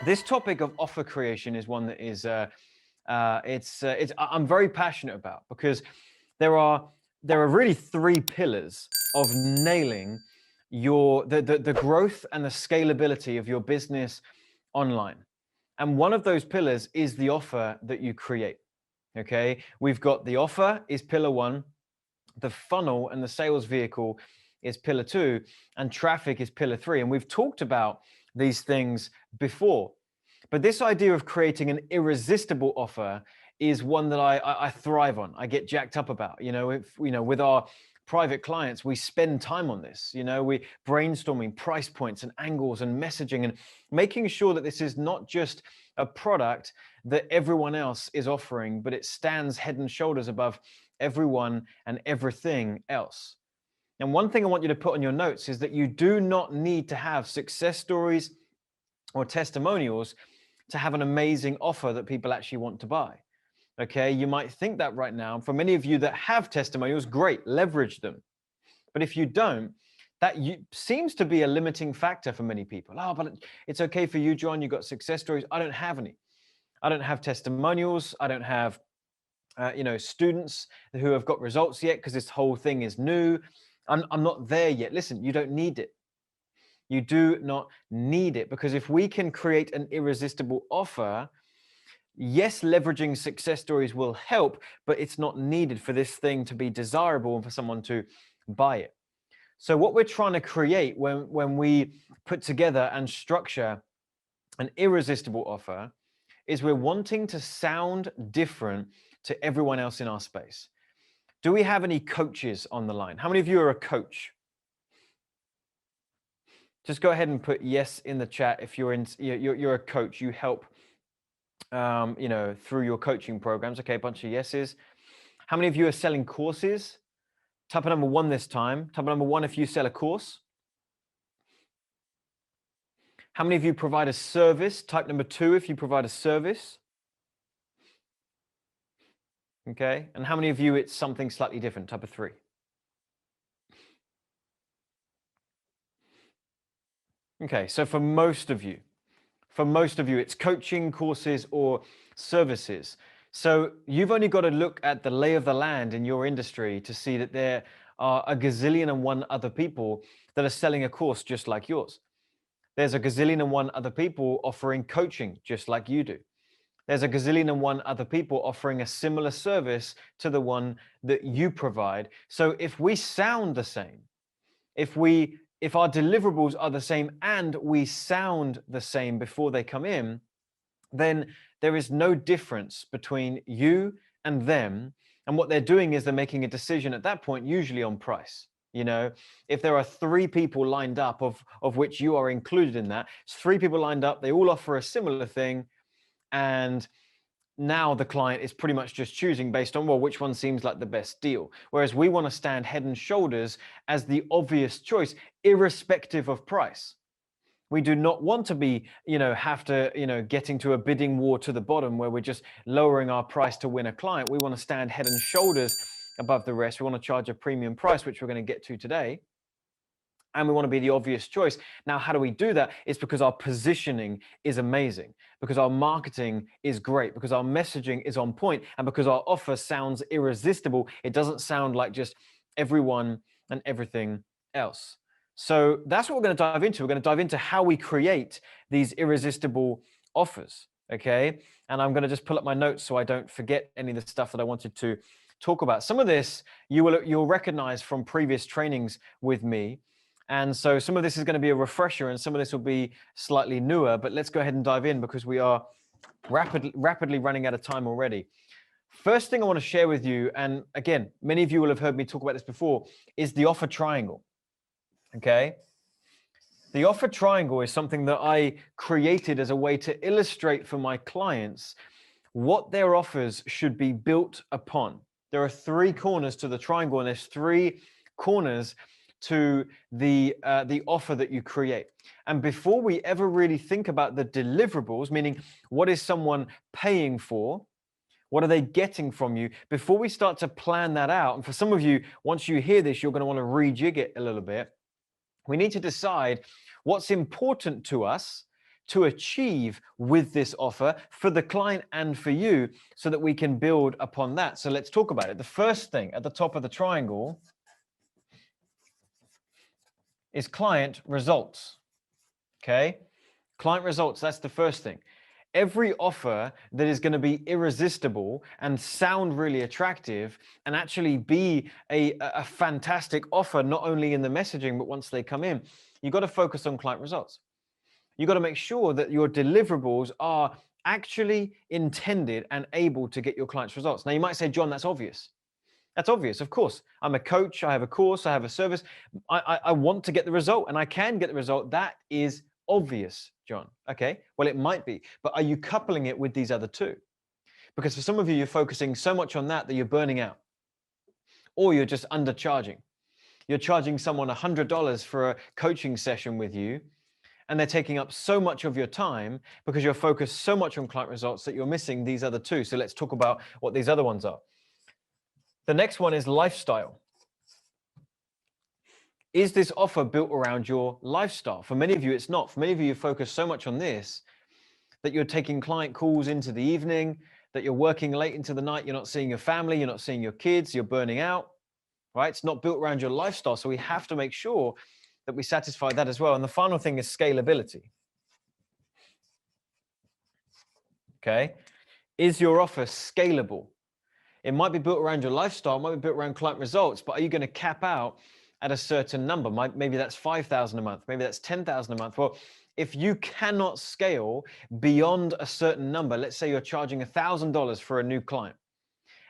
This topic of offer creation is one that is I'm very passionate about, because there are really three pillars of nailing the growth and the scalability of your business online. And one of those pillars is the offer that you create. Okay, we've got the offer is pillar one, the funnel and the sales vehicle is pillar two, and traffic is pillar three. And we've talked about these things before. But this idea of creating an irresistible offer is one that I thrive on. I get jacked up about. With our private clients, we spend time on this. We brainstorming price points and angles and messaging and making sure that this is not just a product that everyone else is offering, but it stands head and shoulders above everyone and everything else. And one thing I want you to put on your notes is that you do not need to have success stories or testimonials to have an amazing offer that people actually want to buy. Okay, you might think that right now. For many of you that have testimonials, great, leverage them. But if you don't, seems to be a limiting factor for many people. Oh, but it's okay for you, John, you got success stories. I don't have any. I don't have testimonials. I don't have students who have got results yet, because this whole thing is new. I'm not there yet. Listen, you don't need it. You do not need it, because if we can create an irresistible offer, yes, leveraging success stories will help, but it's not needed for this thing to be desirable and for someone to buy it. So what we're trying to create when we put together and structure an irresistible offer is we're wanting to sound different to everyone else in our space. Do we have any coaches on the line? How many of you are a coach? Just go ahead and put yes in the chat if you're a coach. You help, through your coaching programs. Okay, a bunch of yeses. How many of you are selling courses? Type of number one this time. Type of number one if you sell a course. How many of you provide a service? Type number two if you provide a service. Okay, and how many of you it's something slightly different? Type of three. Okay, so for most of you, it's coaching, courses, or services. So you've only got to look at the lay of the land in your industry to see that there are a gazillion and one other people that are selling a course just like yours. There's a gazillion and one other people offering coaching just like you do. There's a gazillion and one other people offering a similar service to the one that you provide. So if we sound the same, if our deliverables are the same and we sound the same before they come in, then there is no difference between you and them. And what they're doing is they're making a decision at that point, usually on price. If there are three people lined up, of which you are included in that, it's three people lined up, they all offer a similar thing. And now the client is pretty much just choosing based on, well, which one seems like the best deal. Whereas we want to stand head and shoulders as the obvious choice, irrespective of price. We do not want to be, getting to a bidding war to the bottom where we're just lowering our price to win a client. We want to stand head and shoulders above the rest. We want to charge a premium price, which we're going to get to today. And we want to be the obvious choice. Now, how do we do that? It's because our positioning is amazing, because our marketing is great, because our messaging is on point, and because our offer sounds irresistible. It doesn't sound like just everyone and everything else. So that's what we're going to dive into. We're going to dive into how we create these irresistible offers, okay? And I'm going to just pull up my notes so I don't forget any of the stuff that I wanted to talk about. Some of this you'll recognize from previous trainings with me. And so some of this is going to be a refresher and some of this will be slightly newer, but let's go ahead and dive in because we are rapidly running out of time already. First thing I want to share with you, and again, many of you will have heard me talk about this before, is the offer triangle, okay? The offer triangle is something that I created as a way to illustrate for my clients what their offers should be built upon. There are three corners to the triangle, and there's three corners to the offer that you create. And before we ever really think about the deliverables, meaning what is someone paying for, what are they getting from you, before we start to plan that out, and for some of you, once you hear this, you're going to want to rejig it a little bit. We need to decide what's important to us to achieve with this offer for the client and for you, so that we can build upon that. So let's talk about it. The first thing at the top of the triangle is client results. Okay, client results, that's the first thing. Every offer that is going to be irresistible and sound really attractive and actually be a fantastic offer, not only in the messaging, but once they come in, you've got to focus on client results. You've got to make sure that your deliverables are actually intended and able to get your clients results. Now, you might say, John, that's obvious. That's obvious, of course. I'm a coach, I have a course, I have a service. I want to get the result, and I can get the result. That is obvious, John. Okay, well, it might be, but are you coupling it with these other two? Because for some of you, you're focusing so much on that you're burning out, or you're just undercharging. You're charging someone $100 for a coaching session with you, and they're taking up so much of your time because you're focused so much on client results that you're missing these other two. So let's talk about what these other ones are. The next one is lifestyle. Is this offer built around your lifestyle? For many of you, it's not. For many of you, you focus so much on this that you're taking client calls into the evening, that you're working late into the night, you're not seeing your family, you're not seeing your kids, you're burning out, right? It's not built around your lifestyle. So we have to make sure that we satisfy that as well. And the final thing is scalability. Okay. Is your offer scalable? It might be built around your lifestyle, it might be built around client results, but are you going to cap out at a certain number? Maybe that's 5,000 a month, maybe that's 10,000 a month. Well, if you cannot scale beyond a certain number, let's say you're charging $1,000 for a new client,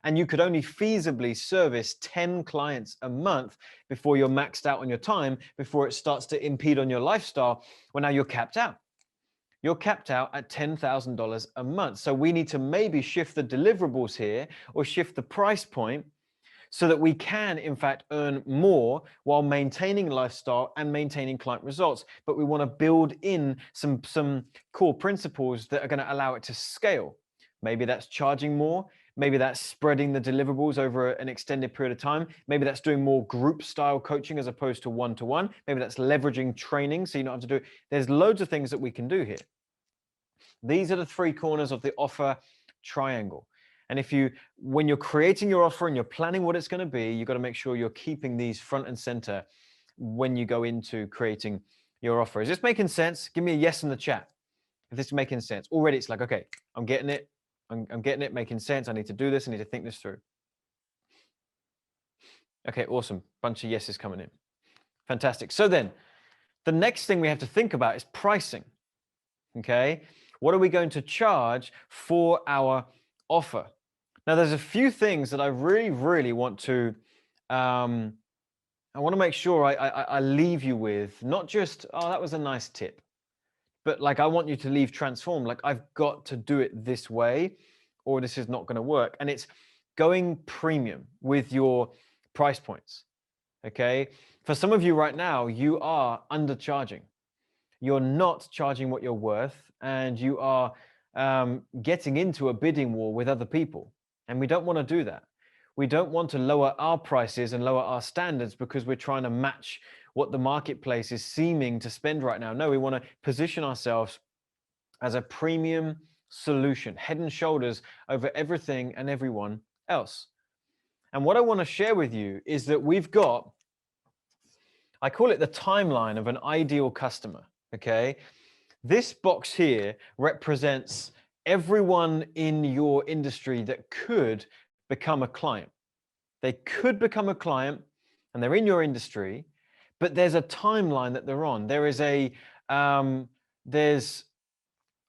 and you could only feasibly service 10 clients a month before you're maxed out on your time, before it starts to impede on your lifestyle, well, now you're capped out. You're capped out at $10,000 a month. So we need to maybe shift the deliverables here, or shift the price point, so that we can, in fact, earn more while maintaining lifestyle and maintaining client results. But we want to build in some core principles that are going to allow it to scale. Maybe that's charging more. Maybe that's spreading the deliverables over an extended period of time. Maybe that's doing more group style coaching as opposed to one-to-one. Maybe that's leveraging training so you don't have to do it. There's loads of things that we can do here. These are the three corners of the offer triangle. And when you're creating your offer and you're planning what it's going to be, you've got to make sure you're keeping these front and center when you go into creating your offer. Is this making sense? Give me a yes in the chat if this is making sense. Already it's like, okay, I'm getting it. I'm getting it, making sense. I need to do this. I need to think this through. Okay, awesome. Bunch of yeses coming in. Fantastic. So then the next thing we have to think about is pricing. Okay. What are we going to charge for our offer? Now, there's a few things that I really want to, I want to make sure I leave you with, not just, oh, that was a nice tip, but like, I want you to leave transformed. Like, I've got to do it this way, or this is not going to work. And it's going premium with your price points. Okay. For some of you right now, you are undercharging. You're not charging what you're worth, and you are getting into a bidding war with other people. And we don't want to do that. We don't want to lower our prices and lower our standards because we're trying to match what the marketplace is seeming to spend right now. No, we want to position ourselves as a premium solution, head and shoulders over everything and everyone else. And what I want to share with you is that we've got, I call it the timeline of an ideal customer. Okay, this box here represents everyone in your industry that could become a client. They could become a client and they're in your industry, but there's a timeline that they're on. There is there's,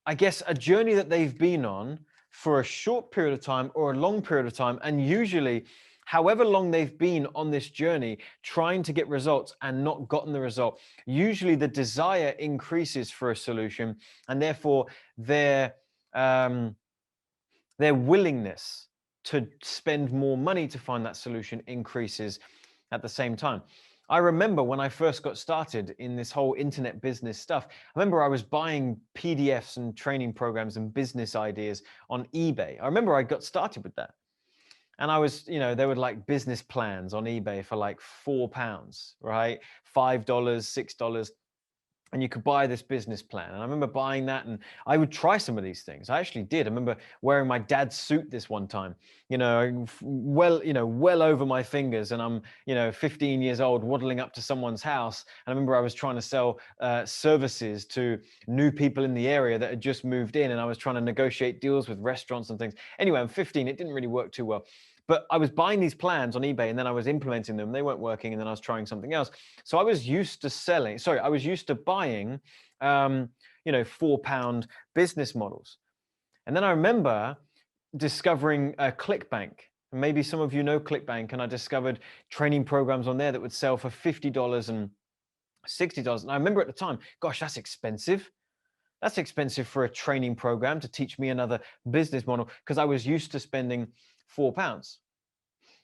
I guess, a journey that they've been on for a short period of time or a long period of time. And usually, however long they've been on this journey trying to get results and not gotten the result, usually the desire increases for a solution, and therefore their willingness to spend more money to find that solution increases at the same time. I remember when I first got started in this whole internet business stuff, I remember I was buying PDFs and training programs and business ideas on eBay. I remember I got started with that. And I was, there were like business plans on eBay for like £4, right? $5, $6. and you could buy this business plan. And I remember buying that, and I would try some of these things. I actually did. I remember wearing my dad's suit this one time, well over my fingers. And I'm, 15 years old, waddling up to someone's house. And I remember I was trying to sell services to new people in the area that had just moved in. And I was trying to negotiate deals with restaurants and things. Anyway, I'm 15. It didn't really work too well. But I was buying these plans on eBay, and then I was implementing them. They weren't working, and then I was trying something else. So I was used to buying, £4 business models. And then I remember discovering ClickBank. Maybe some of you know ClickBank, and I discovered training programs on there that would sell for $50 and $60. And I remember at the time, gosh, that's expensive. That's expensive for a training program to teach me another business model, because I was used to spending £4.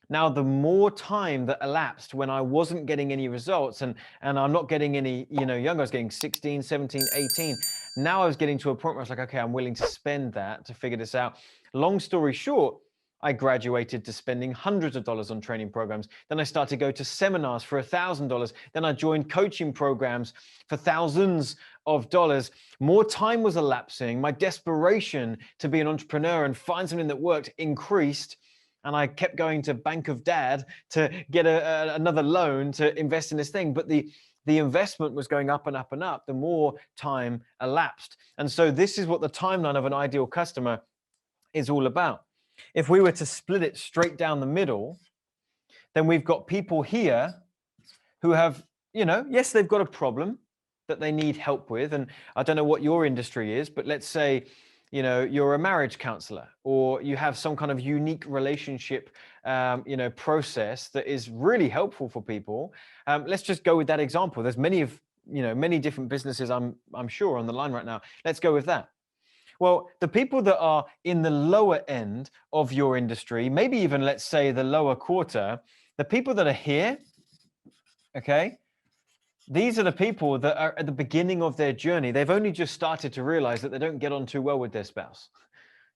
Now, the more time that elapsed when I wasn't getting any results, and I'm not getting any, younger, I was getting 16, 17, 18. Now I was getting to a point where I was like, okay, I'm willing to spend that to figure this out. Long story short, I graduated to spending hundreds of dollars on training programs. Then I started to go to seminars for $1,000. Then I joined coaching programs for thousands of dollars. More time was elapsing. My desperation to be an entrepreneur and find something that worked increased. And I kept going to Bank of Dad to get another loan to invest in this thing. But the investment was going up and up and up the more time elapsed. And so this is what the timeline of an ideal customer is all about. If we were to split it straight down the middle, then we've got people here who have, yes, they've got a problem that they need help with. And I don't know what your industry is, but let's say, you're a marriage counselor, or you have some kind of unique relationship, process that is really helpful for people. Let's just go with that example. There's many different businesses, I'm sure, on the line right now. Let's go with that. Well, the people that are in the lower end of your industry, maybe even, let's say, the lower quarter, the people that are here, okay, these are the people that are at the beginning of their journey. They've only just started to realize that they don't get on too well with their spouse,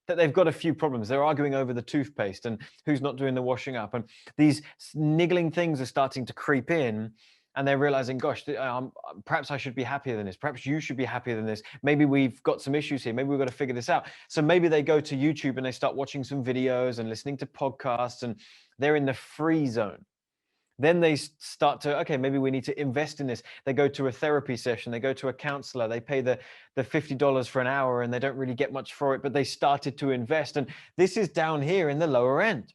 that they've got a few problems. They're arguing over the toothpaste and who's not doing the washing up. And these niggling things are starting to creep in. And they're realizing, gosh, perhaps I should be happier than this. Perhaps you should be happier than this. Maybe we've got some issues here. Maybe we've got to figure this out. So maybe they go to YouTube and they start watching some videos and listening to podcasts, and they're in the free zone. Then they start to, okay, maybe we need to invest in this. They go to a therapy session, they go to a counselor, they pay the $50 for an hour, and they don't really get much for it, but they started to invest. And this is down here in the lower end.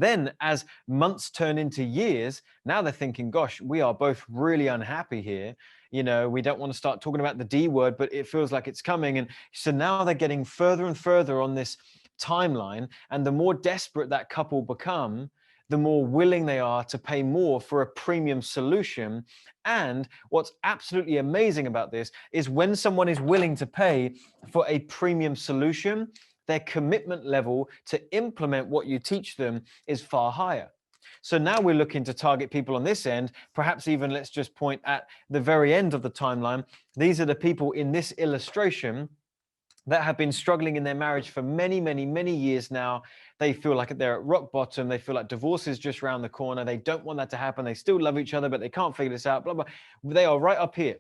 Then as months turn into years, now they're thinking, gosh, we are both really unhappy here. We don't want to start talking about the D word, but it feels like it's coming. And so now they're getting further and further on this timeline. And the more desperate that couple become, the more willing they are to pay more for a premium solution. And what's absolutely amazing about this is when someone is willing to pay for a premium solution, their commitment level to implement what you teach them is far higher. So now we're looking to target people on this end, perhaps even let's just point at the very end of the timeline. These are the people in this illustration that have been struggling in their marriage for many, many, many years now. They feel like they're at rock bottom. They feel like divorce is just around the corner. They don't want that to happen. They still love each other, but they can't figure this out, blah, blah. They are right up here.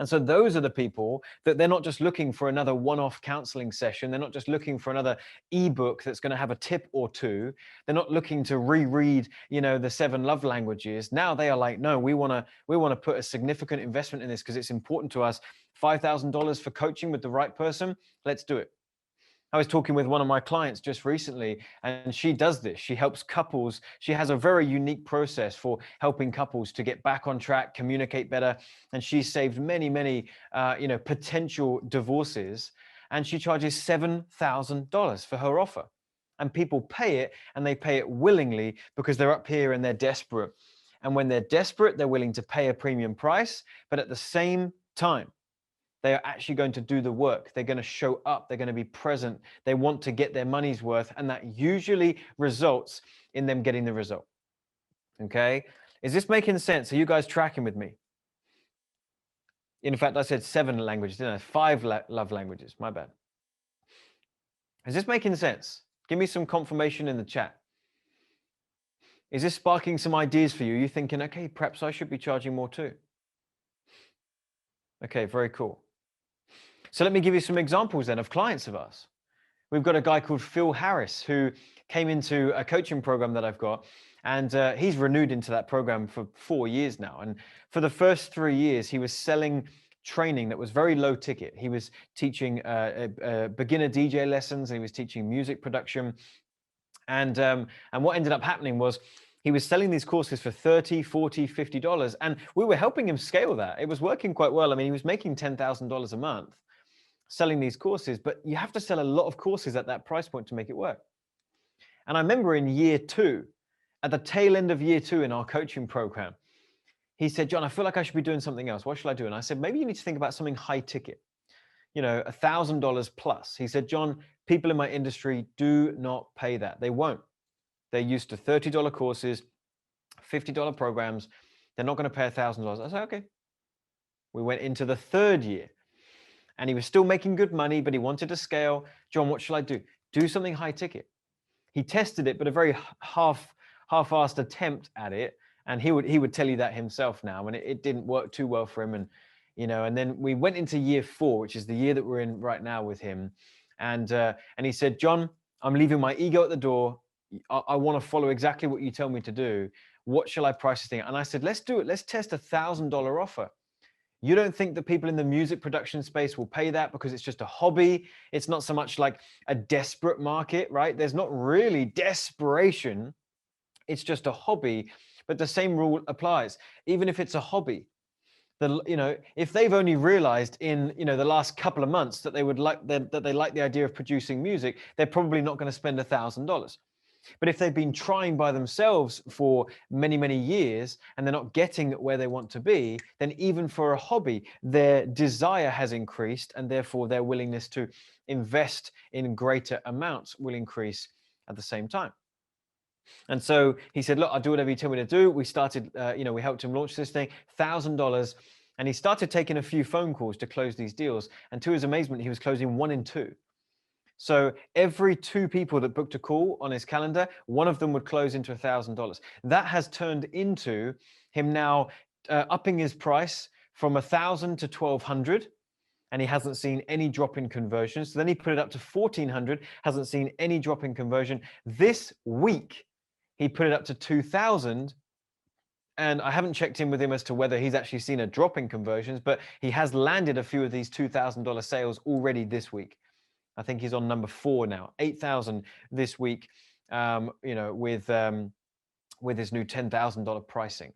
And so those are the people that they're not just looking for another one-off counseling session. They're not just looking for another ebook that's going to have a tip or two. They're not looking to reread, the 7 love languages. Now they are like, no, we want to put a significant investment in this because it's important to us. $5,000 for coaching with the right person. Let's do it. I was talking with one of my clients just recently, and she does this. She helps couples. She has a very unique process for helping couples to get back on track, communicate better. And she saved many, many, potential divorces. And she charges $7,000 for her offer. And people pay it, and they pay it willingly because they're up here and they're desperate. And when they're desperate, they're willing to pay a premium price. But at the same time, they are actually going to do the work. They're going to show up. They're going to be present. They want to get their money's worth. And that usually results in them getting the result. Okay. Is this making sense? Are you guys tracking with me? In fact, I said 7 languages, didn't I? 5 love languages. My bad. Is this making sense? Give me some confirmation in the chat. Is this sparking some ideas for you? Are you thinking, okay, perhaps I should be charging more too? Okay, very cool. So let me give you some examples then of clients of ours. We've got a guy called Phil Harris who came into a coaching program that I've got, and he's renewed into that program for 4 years now. And for the first 3 years, he was selling training that was very low ticket. He was teaching beginner DJ lessons, and he was teaching music production. And what ended up happening was he was selling these courses for $30, $40, $50, and we were helping him scale that. It was working quite well. I mean, he was making $10,000 a month selling these courses, but you have to sell a lot of courses at that price point to make it work. And I remember in year 2, at the tail end of year 2 in our coaching program, he said, John, I feel like I should be doing something else. What should I do? And I said, maybe you need to think about something high ticket, you know, $1,000 plus. He said, John, people in my industry do not pay that. They won't. They're used to $30 courses, $50 programs. They're not going to pay $1,000. I said, okay. We went into the 3rd year. And he was still making good money, but he wanted to scale. John, what should I do? Do something high ticket. He tested it, but a very half-assed attempt at it. And he would tell you that himself now. And it didn't work too well for him. And, you know, and then we went into year 4, which is the year that we're in right now with him. And he said, John, I'm leaving my ego at the door. I want to follow exactly what you tell me to do. What shall I price this thing? And I said, let's do it. Let's test $1,000 offer. You don't think that people in the music production space will pay that because it's just a hobby? It's not so much like a desperate market, right? There's not really desperation. It's just a hobby. But the same rule applies. Even if it's a hobby, if they've only realized in, the last couple of months that they like the idea of producing music, they're probably not going to spend $1,000. But if they've been trying by themselves for many, many years and they're not getting where they want to be, then even for a hobby, their desire has increased, and therefore their willingness to invest in greater amounts will increase at the same time. And so he said, look, I'll do whatever you tell me to do. We started, we helped him launch this thing, $1,000. And he started taking a few phone calls to close these deals. And to his amazement, he was closing 1 in 2. So every 2 people that booked a call on his calendar, one of them would close into $1,000. That has turned into him now upping his price from 1,000 to 1,200, and he hasn't seen any drop in conversion. So then he put it up to 1,400, hasn't seen any drop in conversion. This week, he put it up to 2,000. And I haven't checked in with him as to whether he's actually seen a drop in conversions, but he has landed a few of these $2,000 sales already this week. I think he's on number 4 now, 8,000 this week, with his new $10,000 pricing.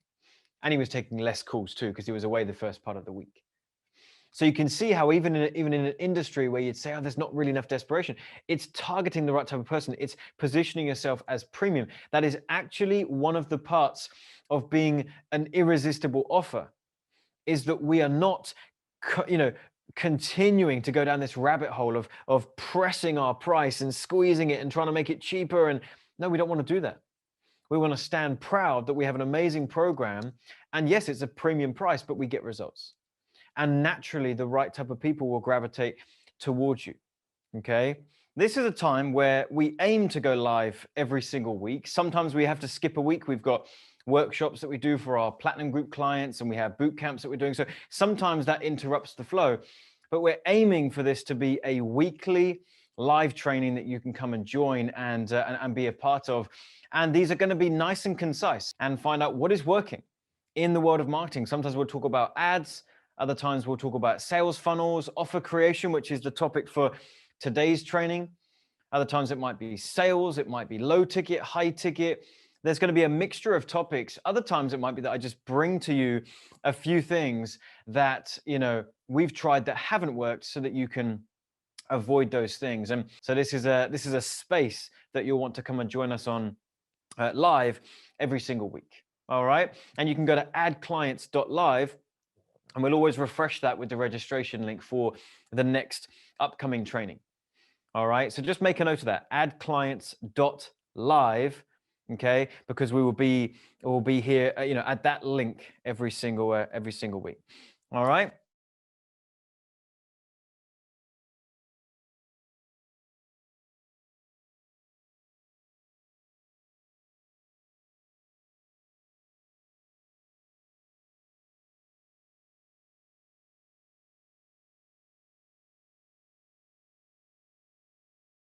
And he was taking less calls too, because he was away the first part of the week. So you can see how even in an industry where you'd say, oh, there's not really enough desperation, it's targeting the right type of person. It's positioning yourself as premium. That is actually one of the parts of being an irresistible offer, is that we are not, continuing to go down this rabbit hole of pressing our price and squeezing it and trying to make it cheaper. And no, we don't want to do that. We want to stand proud that we have an amazing program. And yes, it's a premium price, but we get results. And naturally, the right type of people will gravitate towards you. Okay. This is a time where we aim to go live every single week. Sometimes we have to skip a week. We've got workshops that we do for our platinum group clients, and we have boot camps that we're doing. So sometimes that interrupts the flow, but we're aiming for this to be a weekly live training that you can come and join and be a part of. And these are going to be nice and concise and find out what is working in the world of marketing. Sometimes we'll talk about ads. Other times we'll talk about sales funnels, offer creation, which is the topic for today's training. Other times it might be sales, it might be low ticket, high ticket. There's going to be a mixture of topics. Other times it might be that I just bring to you a few things that, we've tried that haven't worked, so that you can avoid those things. And so this is a space that you'll want to come and join us on live every single week. All right. And you can go to adclients.live, and we'll always refresh that with the registration link for the next upcoming training. All right. So just make a note of that, adclients.live. Okay, because we'll be here, at that link every single week. All right.